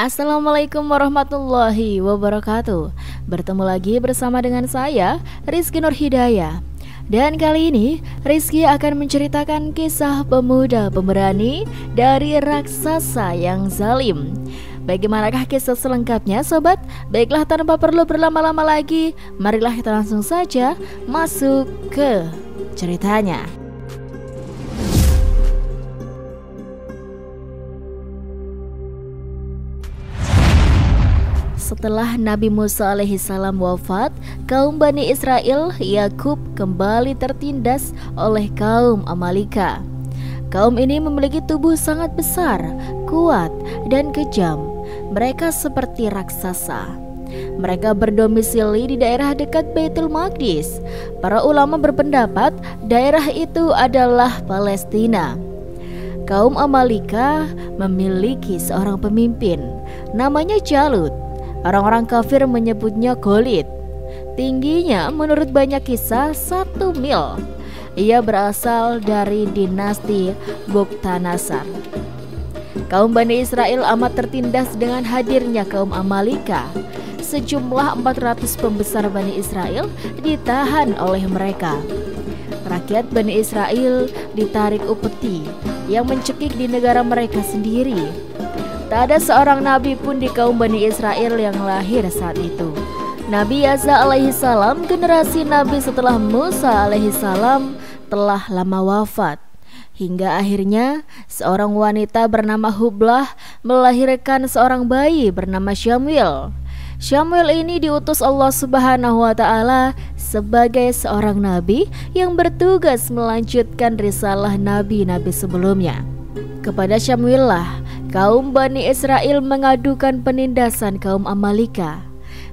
Assalamualaikum warahmatullahi wabarakatuh. Bertemu lagi bersama dengan saya, Rizky Nurhidayah. Dan kali ini Rizky akan menceritakan kisah pemuda pemberani dari raksasa yang zalim. Bagaimanakah kisah selengkapnya sobat? Baiklah, tanpa perlu berlama-lama lagi, marilah kita langsung saja masuk ke ceritanya. Setelah Nabi Musa alaihissalam wafat, kaum Bani Israel Yakub kembali tertindas oleh kaum Amalika. Kaum ini memiliki tubuh sangat besar, kuat, dan kejam. Mereka seperti raksasa. Mereka berdomisili di daerah dekat Baitul Maqdis. Para ulama berpendapat daerah itu adalah Palestina. Kaum Amalika memiliki seorang pemimpin, namanya Jalut. Orang-orang kafir menyebutnya Goliat. Tingginya menurut banyak kisah 1 mil. Ia berasal dari dinasti Buktanasar. Kaum Bani Israel amat tertindas dengan hadirnya kaum Amalika. Sejumlah 400 pembesar Bani Israel ditahan oleh mereka. Rakyat Bani Israel ditarik upeti yang mencekik di negara mereka sendiri. Tak ada seorang nabi pun di kaum Bani Israel yang lahir saat itu. Nabi Yasa alaihissalam, generasi nabi setelah Musa alaihissalam, telah lama wafat. Hingga akhirnya seorang wanita bernama Hublah melahirkan seorang bayi bernama Syamuel. Syamuel ini diutus Allah Subhanahu wa Ta'ala sebagai seorang nabi yang bertugas melanjutkan risalah nabi-nabi sebelumnya. Kepada Syamuel lah kaum Bani Israel mengadukan penindasan kaum Amalika.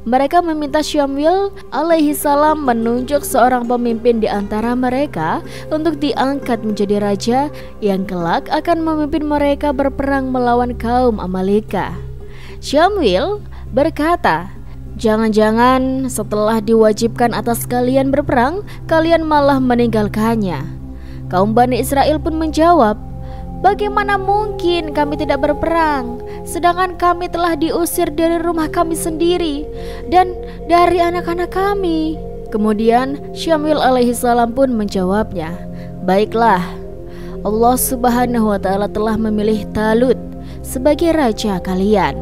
Mereka meminta Syamuel alaihissalam menunjuk seorang pemimpin di antara mereka untuk diangkat menjadi raja yang kelak akan memimpin mereka berperang melawan kaum Amalika. Syamuel berkata, "Jangan-jangan setelah diwajibkan atas kalian berperang, kalian malah meninggalkannya." Kaum Bani Israel pun menjawab, "Bagaimana mungkin kami tidak berperang, sedangkan kami telah diusir dari rumah kami sendiri dan dari anak-anak kami?" Kemudian Syamuel alaihissalam pun menjawabnya, "Baiklah, Allah Subhanahu wa Ta'ala telah memilih Talut sebagai raja kalian."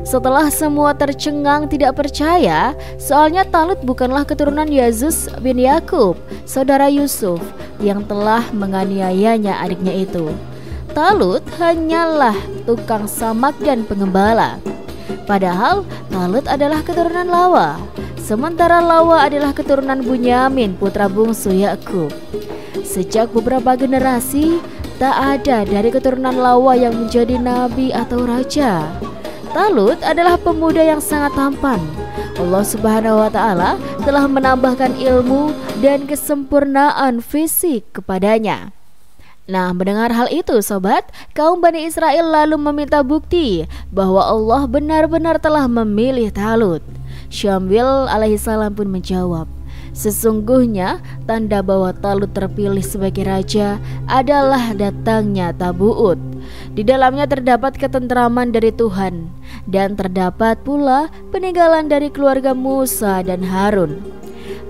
Setelah semua tercengang tidak percaya, soalnya Talut bukanlah keturunan Yazus bin Yakub, saudara Yusuf yang telah menganiayanya adiknya itu. Talut hanyalah tukang samak dan pengembala. Padahal Talut adalah keturunan Lawa, sementara Lawa adalah keturunan Bunyamin, putra bungsu Yakub. Sejak beberapa generasi, tak ada dari keturunan Lawa yang menjadi nabi atau raja. Talut adalah pemuda yang sangat tampan. Allah Subhanahu wa Ta'ala telah menambahkan ilmu dan kesempurnaan fisik kepadanya. Nah, mendengar hal itu sobat, kaum Bani Israel lalu meminta bukti bahwa Allah benar-benar telah memilih Talut. Syamuel alaihissalam pun menjawab, "Sesungguhnya tanda bahwa Talut terpilih sebagai raja adalah datangnya Tabuut. Di dalamnya terdapat ketentraman dari Tuhan, dan terdapat pula peninggalan dari keluarga Musa dan Harun."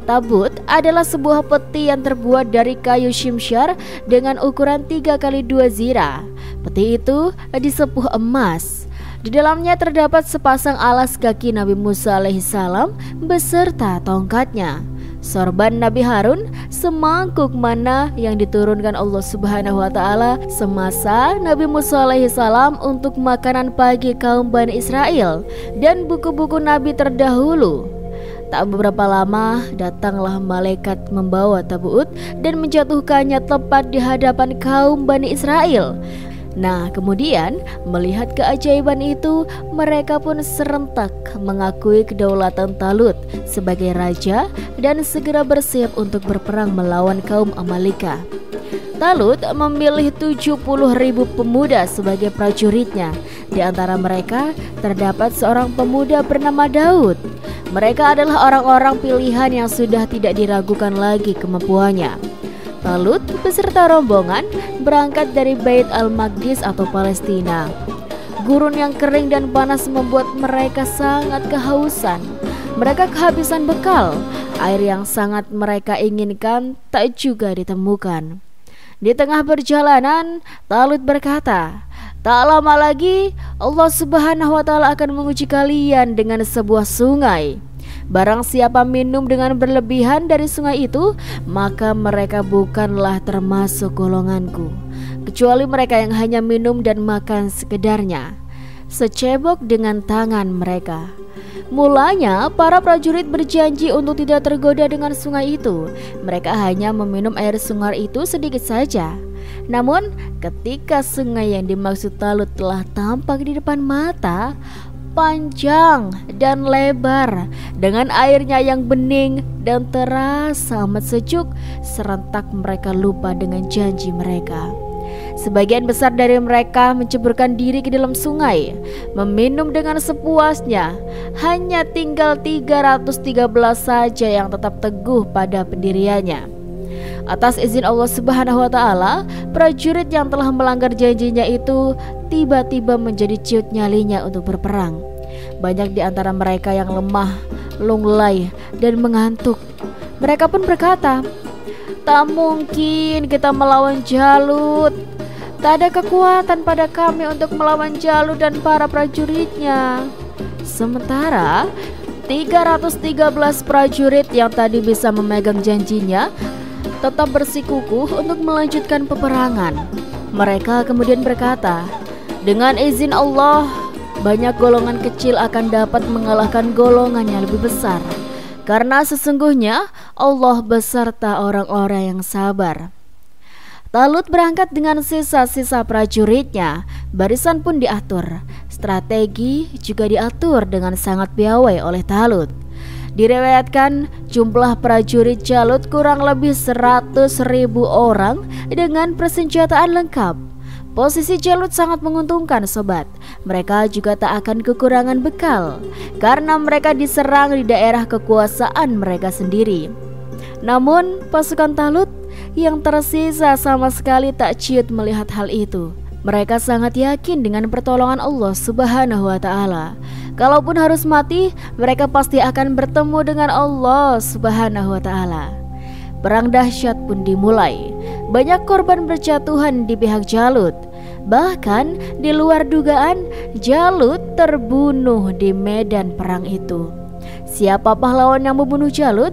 Tabut adalah sebuah peti yang terbuat dari kayu shimshar dengan ukuran 3x2 zirah. Peti itu disepuh emas. Di dalamnya terdapat sepasang alas kaki Nabi Musa alaihissalam beserta tongkatnya, sorban Nabi Harun, semangkuk mana yang diturunkan Allah Subhanahu wa Ta'ala semasa Nabi Musa alaihissalam untuk makanan pagi kaum Bani Israel, dan buku-buku Nabi terdahulu. Tak beberapa lama datanglah malaikat membawa Tabuut dan menjatuhkannya tepat di hadapan kaum Bani Israel. Nah, kemudian melihat keajaiban itu, mereka pun serentak mengakui kedaulatan Talut sebagai raja dan segera bersiap untuk berperang melawan kaum Amalika. Talut memilih 70.000 pemuda sebagai prajuritnya. Di antara mereka terdapat seorang pemuda bernama Daud. Mereka adalah orang-orang pilihan yang sudah tidak diragukan lagi kemampuannya. Talut beserta rombongan berangkat dari Bait al-Maqdis atau Palestina. Gurun yang kering dan panas membuat mereka sangat kehausan. Mereka kehabisan bekal. Air yang sangat mereka inginkan tak juga ditemukan. Di tengah perjalanan, Talut berkata, "Tak lama lagi Allah Subhanahu wa Ta'ala akan menguji kalian dengan sebuah sungai. Barang siapa minum dengan berlebihan dari sungai itu, maka mereka bukanlah termasuk golonganku, kecuali mereka yang hanya minum dan makan sekedarnya, secebok dengan tangan mereka." Mulanya para prajurit berjanji untuk tidak tergoda dengan sungai itu. Mereka hanya meminum air sungai itu sedikit saja. Namun ketika sungai yang dimaksud Talut telah tampak di depan mata, panjang dan lebar, dengan airnya yang bening dan terasa amat sejuk, serentak mereka lupa dengan janji mereka. Sebagian besar dari mereka menceburkan diri ke dalam sungai, meminum dengan sepuasnya. Hanya tinggal 313 saja yang tetap teguh pada pendiriannya. Atas izin Allah Subhanahu wa Ta'ala, prajurit yang telah melanggar janjinya itu tiba-tiba menjadi ciut nyalinya untuk berperang. Banyak di antara mereka yang lemah, lunglai, dan mengantuk. Mereka pun berkata, "Tak mungkin kita melawan Jalut. Tak ada kekuatan pada kami untuk melawan Jalut dan para prajuritnya." Sementara 313 prajurit yang tadi bisa memegang janjinya tetap bersikukuh untuk melanjutkan peperangan. Mereka kemudian berkata, "Dengan izin Allah, banyak golongan kecil akan dapat mengalahkan golongan yang lebih besar, karena sesungguhnya Allah beserta orang-orang yang sabar." Talut berangkat dengan sisa-sisa prajuritnya. Barisan pun diatur. Strategi juga diatur dengan sangat piawai oleh Talut. Direwayatkan jumlah prajurit Jalut kurang lebih 100.000 orang dengan persenjataan lengkap. Posisi Jalut sangat menguntungkan, sobat. Mereka juga tak akan kekurangan bekal karena mereka diserang di daerah kekuasaan mereka sendiri. Namun pasukan Talut yang tersisa sama sekali tak ciut melihat hal itu. Mereka sangat yakin dengan pertolongan Allah Subhanahu wa Ta'ala. Kalaupun harus mati, mereka pasti akan bertemu dengan Allah Subhanahu wa Ta'ala. Perang dahsyat pun dimulai. Banyak korban berjatuhan di pihak Jalut. Bahkan di luar dugaan, Jalut terbunuh di medan perang itu. Siapa pahlawan yang membunuh Jalut?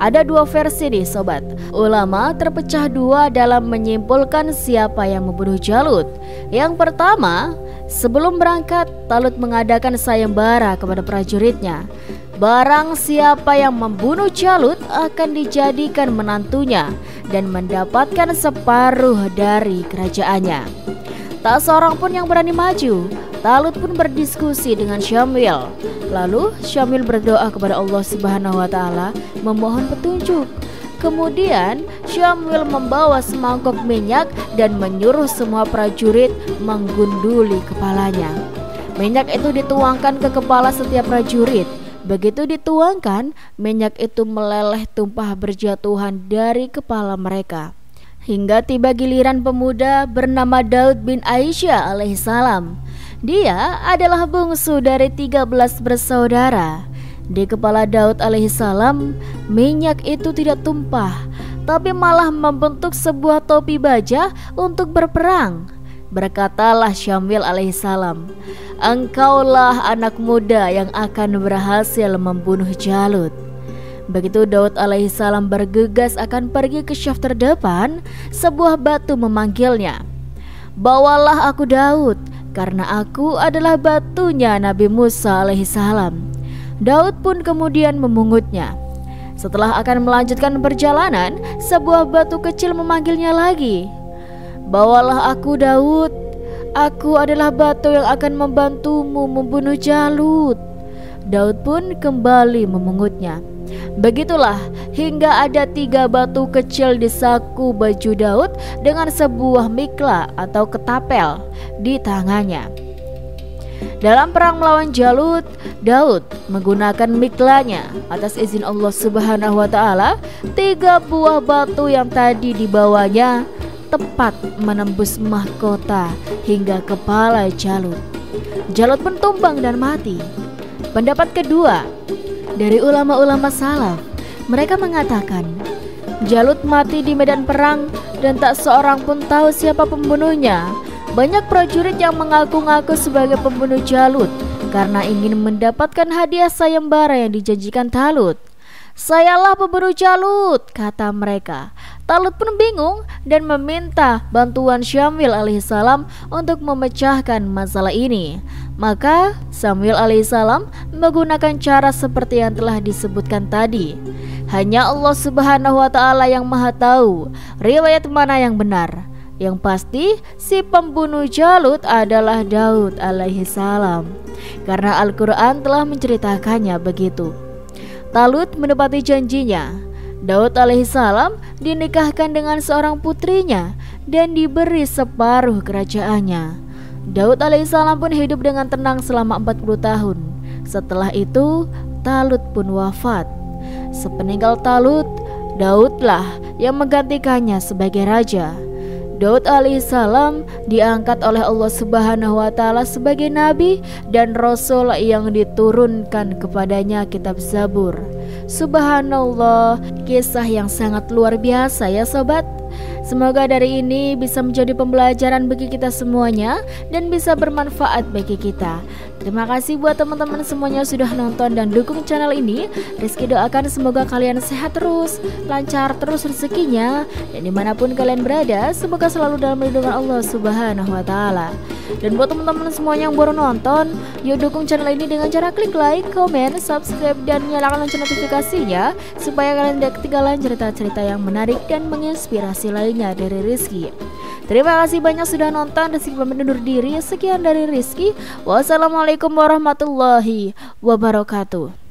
Ada dua versi nih, sobat. Ulama terpecah dua dalam menyimpulkan siapa yang membunuh Jalut. Yang pertama, sebelum berangkat, Talut mengadakan sayembara kepada prajuritnya. Barang siapa yang membunuh Jalut akan dijadikan menantunya dan mendapatkan separuh dari kerajaannya. Tak seorang pun yang berani maju. Talut pun berdiskusi dengan Syamil. Lalu Syamil berdoa kepada Allah Subhanahu wa Ta'ala memohon petunjuk. Kemudian Syamil membawa semangkok minyak dan menyuruh semua prajurit menggunduli kepalanya. Minyak itu dituangkan ke kepala setiap prajurit. Begitu dituangkan, minyak itu meleleh tumpah berjatuhan dari kepala mereka. Hingga tiba giliran pemuda bernama Daud bin Aisyah alaihissalam. Dia adalah bungsu dari 13 bersaudara. Di kepala Daud alaihissalam, minyak itu tidak tumpah, tapi malah membentuk sebuah topi baja untuk berperang. Berkatalah Syamil alaihissalam, "Engkaulah anak muda yang akan berhasil membunuh Jalut." Begitu Daud alaihissalam bergegas akan pergi ke syaf terdepan, sebuah batu memanggilnya. "Bawalah aku Daud, karena aku adalah batunya Nabi Musa alaihissalam." Daud pun kemudian memungutnya. Setelah akan melanjutkan perjalanan, sebuah batu kecil memanggilnya lagi. "Bawalah aku Daud, aku adalah batu yang akan membantumu membunuh Jalut." Daud pun kembali memungutnya. Begitulah hingga ada 3 batu kecil di saku baju Daud dengan sebuah mikla atau ketapel di tangannya. Dalam perang melawan Jalut, Daud menggunakan miklanya. Atas izin Allah Subhanahu wa Ta'ala, 3 buah batu yang tadi dibawanya tepat menembus mahkota hingga kepala Jalut. Jalut pun tumbang dan mati. Pendapat kedua dari ulama-ulama salaf, mereka mengatakan Jalut mati di medan perang dan tak seorang pun tahu siapa pembunuhnya. Banyak prajurit yang mengaku-ngaku sebagai pembunuh Jalut karena ingin mendapatkan hadiah sayembara yang dijanjikan Talut. "Sayalah pembunuh Jalut," kata mereka. Talut pun bingung dan meminta bantuan Syamil alaihissalam untuk memecahkan masalah ini. Maka Samuel alaihissalam menggunakan cara seperti yang telah disebutkan tadi. Hanya Allah subhanahu wa ta'ala yang maha tahu riwayat mana yang benar. Yang pasti si pembunuh Jalut adalah Daud alaihissalam, karena Al-Quran telah menceritakannya begitu. Talut menepati janjinya. Daud alaihissalam dinikahkan dengan seorang putrinya dan diberi separuh kerajaannya. Daud alaihissalam pun hidup dengan tenang selama 40 tahun. Setelah itu Talut pun wafat. Sepeninggal Talut, Daudlah yang menggantikannya sebagai raja. Daud alaihissalam diangkat oleh Allah subhanahu wa ta'ala sebagai nabi dan rasul yang diturunkan kepadanya kitab Zabur. Subhanallah, kisah yang sangat luar biasa ya sobat. Semoga dari ini bisa menjadi pembelajaran bagi kita semuanya dan bisa bermanfaat bagi kita. Terima kasih buat teman-teman semuanya sudah nonton dan dukung channel ini. Rizky doakan semoga kalian sehat terus, lancar terus rezekinya, dan dimanapun kalian berada, semoga selalu dalam lindungan Allah subhanahu wa ta'ala. Dan buat teman-teman semuanya yang baru nonton, yuk dukung channel ini dengan cara klik like, komen, subscribe, dan nyalakan lonceng notifikasinya supaya kalian tidak ketinggalan cerita-cerita yang menarik dan menginspirasi lainnya dari Rizky. Terima kasih banyak sudah nonton. Rizky pamit undur diri. Sekian dari Rizky. Wassalamualaikum warahmatullahi wabarakatuh.